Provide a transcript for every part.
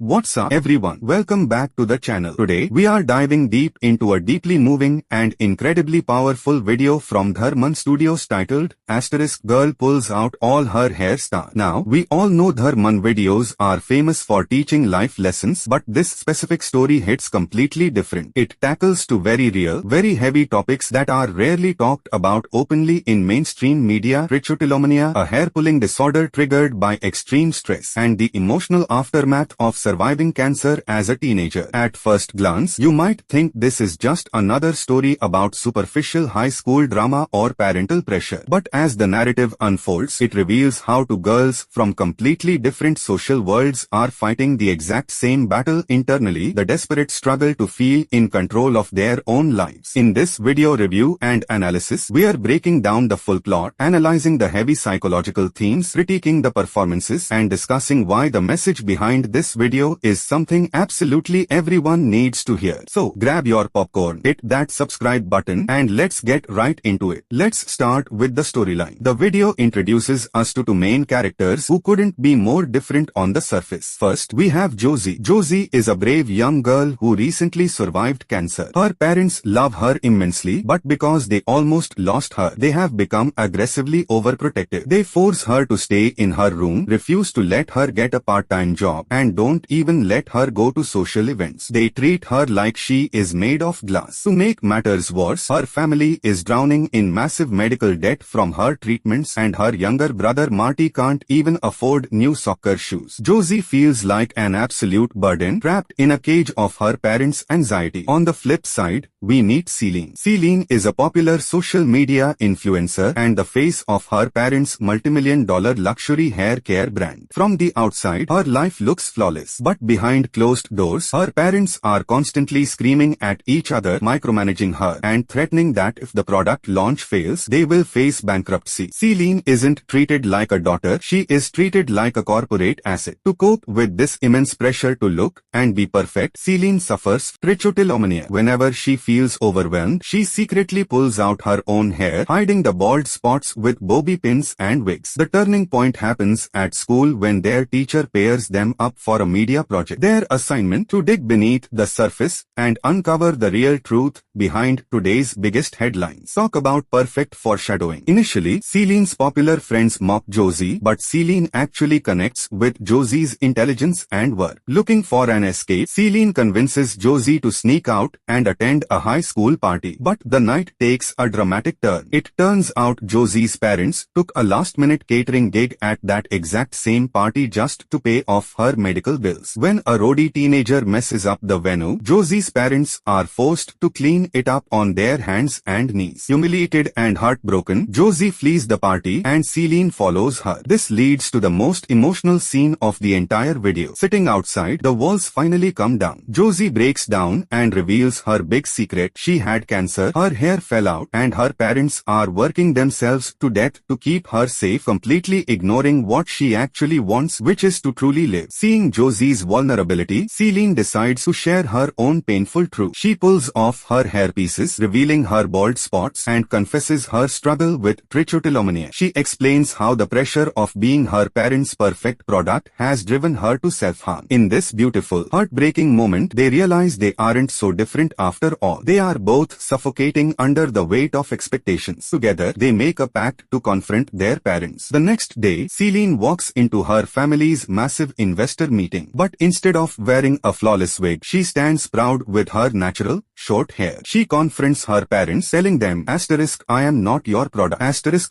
What's up everyone? Welcome back to the channel. Today we are diving deep into a deeply moving and incredibly powerful video from Dhar Mann Studios titled Girl Pulls Out All Her Hair Star. Now we all know Dhar Mann videos are famous for teaching life lessons, but this specific story hits completely different. It tackles two very real, very heavy topics that are rarely talked about openly in mainstream media: trichotillomania, a hair-pulling disorder triggered by extreme stress, and the emotional aftermath of surviving cancer as a teenager. At first glance, you might think this is just another story about superficial high school drama or parental pressure. But as the narrative unfolds, it reveals how two girls from completely different social worlds are fighting the exact same battle internally: the desperate struggle to feel in control of their own lives. In this video review and analysis, we are breaking down the full plot, analyzing the heavy psychological themes, critiquing the performances, and discussing why the message behind this video is something absolutely everyone needs to hear. So grab your popcorn, hit that subscribe button, and let's get right into it. Let's start with the storyline. The video introduces us to two main characters who couldn't be more different on the surface. First, we have Josie. Josie is a brave young girl who recently survived cancer. Her parents love her immensely, but because they almost lost her, they have become aggressively overprotective. They force her to stay in her room, refuse to let her get a part-time job, and don't even let her go to social events. They treat her like she is made of glass. To make matters worse, her family is drowning in massive medical debt from her treatments, and her younger brother Marty can't even afford new soccer shoes. Josie feels like an absolute burden, trapped in a cage of her parents' anxiety. On the flip side, we meet Selene. Selene is a popular social media influencer and the face of her parents' multi-million-dollar luxury hair care brand. From the outside, her life looks flawless, but behind closed doors, her parents are constantly screaming at each other, micromanaging her, and threatening that if the product launch fails, they will face bankruptcy. Selene isn't treated like a daughter, she is treated like a corporate asset. To cope with this immense pressure to look and be perfect, Selene suffers trichotillomania. Whenever she feels overwhelmed, she secretly pulls out her own hair, hiding the bald spots with bobby pins and wigs. The turning point happens at school when their teacher pairs them up for a media project. Their assignment: to dig beneath the surface and uncover the real truth behind today's biggest headlines. Talk about perfect foreshadowing. Initially, Selene's popular friends mock Josie, but Selene actually connects with Josie's intelligence and work. Looking for an escape, Selene convinces Josie to sneak out and attend a high school party. But the night takes a dramatic turn. It turns out Josie's parents took a last-minute catering gig at that exact same party just to pay off her medical bills. When a rowdy teenager messes up the venue, Josie's parents are forced to clean it up on their hands and knees. Humiliated and heartbroken, Josie flees the party and Selene follows her. This leads to the most emotional scene of the entire video. Sitting outside, the walls finally come down. Josie breaks down and reveals her big secret: she had cancer, her hair fell out, and her parents are working themselves to death to keep her safe, completely ignoring what she actually wants, which is to truly live. Seeing Josie's vulnerability, Selene decides to share her own painful truth. She pulls off her hair pieces, revealing her bald spots, and confesses her struggle with trichotillomania. She explains how the pressure of being her parents' perfect product has driven her to self-harm. In this beautiful, heartbreaking moment, they realize they aren't so different after all. They are both suffocating under the weight of expectations. Together, they make a pact to confront their parents. The next day, Selene walks into her family's massive investor meeting. But instead of wearing a flawless wig, she stands proud with her natural, short hair. She confronts her parents, telling them, "I am not your product."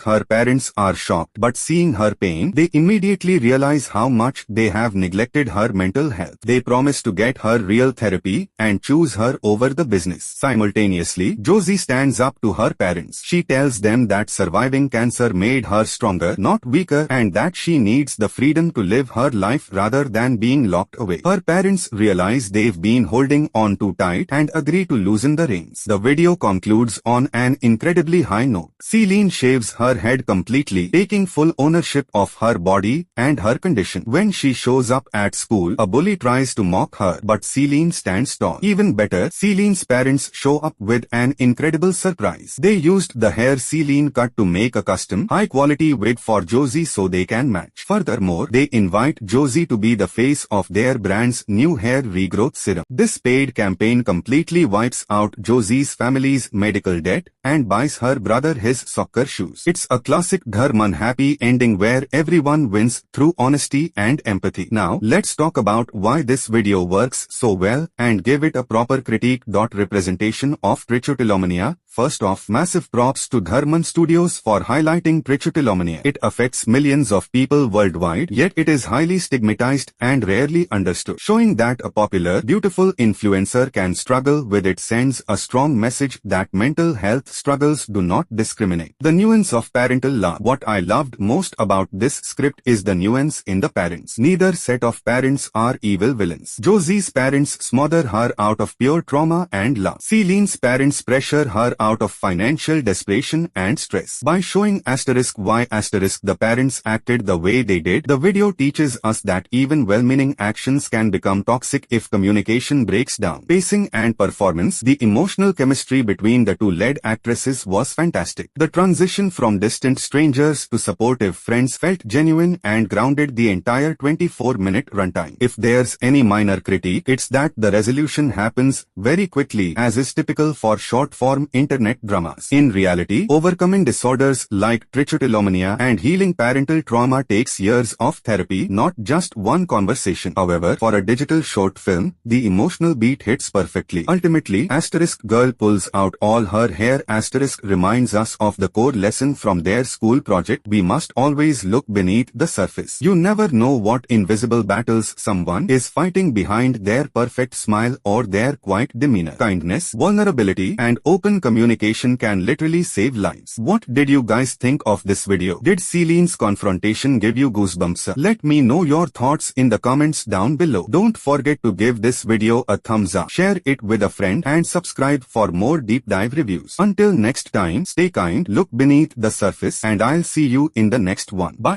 Her parents are shocked, but seeing her pain, they immediately realize how much they have neglected her mental health. They promise to get her real therapy and choose her over the business. Simultaneously, Josie stands up to her parents. She tells them that surviving cancer made her stronger, not weaker, and that she needs the freedom to live her life rather than being locked away. Her parents realize they've been holding on too tight and agree to loosen the reins. The video concludes on an incredibly high note. Selene shaves her head completely, taking full ownership of her body and her condition. When she shows up at school, a bully tries to mock her, but Selene stands tall. Even better, Selene's parents show up with an incredible surprise. They used the hair Selene cut to make a custom, high-quality wig for Josie so they can match. Furthermore, they invite Josie to be the face of their brand's new hair regrowth serum. This paid campaign completely wipes out Josie's family's medical debt and buys her brother his soccer shoes. It's a classic Dhar Mann happy ending where everyone wins through honesty and empathy. Now, let's talk about why this video works so well and give it a proper critique. Representation of Trichotillomania. First off, massive props to Dhar Mann Studios for highlighting Trichotillomania. It affects millions of people worldwide, yet it is highly stigmatized and rarely understood. Showing that a popular, beautiful influencer can struggle with it sends a strong message that mental health struggles do not discriminate. The nuance of parental love. What I loved most about this script is the nuance in the parents. Neither set of parents are evil villains. Josie's parents smother her out of pure trauma and love. Selene's parents pressure her out of financial desperation and stress. By showing why the parents acted the way they did, the video teaches us that even well-meaning actions can become toxic if communication breaks down. Pacing and performance. The emotional chemistry between the two lead actresses was fantastic. The transition from distant strangers to supportive friends felt genuine and grounded the entire 24-minute runtime. If there's any minor critique, it's that the resolution happens very quickly, as is typical for short-form internet dramas. In reality, overcoming disorders like trichotillomania and healing parental trauma takes years of therapy, not just one conversation. However, for a digital short film, the emotional beat hits perfectly. Ultimately, girl pulls out all her hair. Reminds us of the core lesson from their school project: we must always look beneath the surface. You never know what invisible battles someone is fighting behind their perfect smile or their quiet demeanor. Kindness, vulnerability, and open communication can literally save lives. What did you guys think of this video? Did Selene's confrontation give you goosebumps? Let me know your thoughts in the comments down below. Don't forget to give this video a thumbs up, share it with a friend, and subscribe for more deep dive reviews. Until next time, stay kind, look beneath the surface, and I'll see you in the next one. Bye.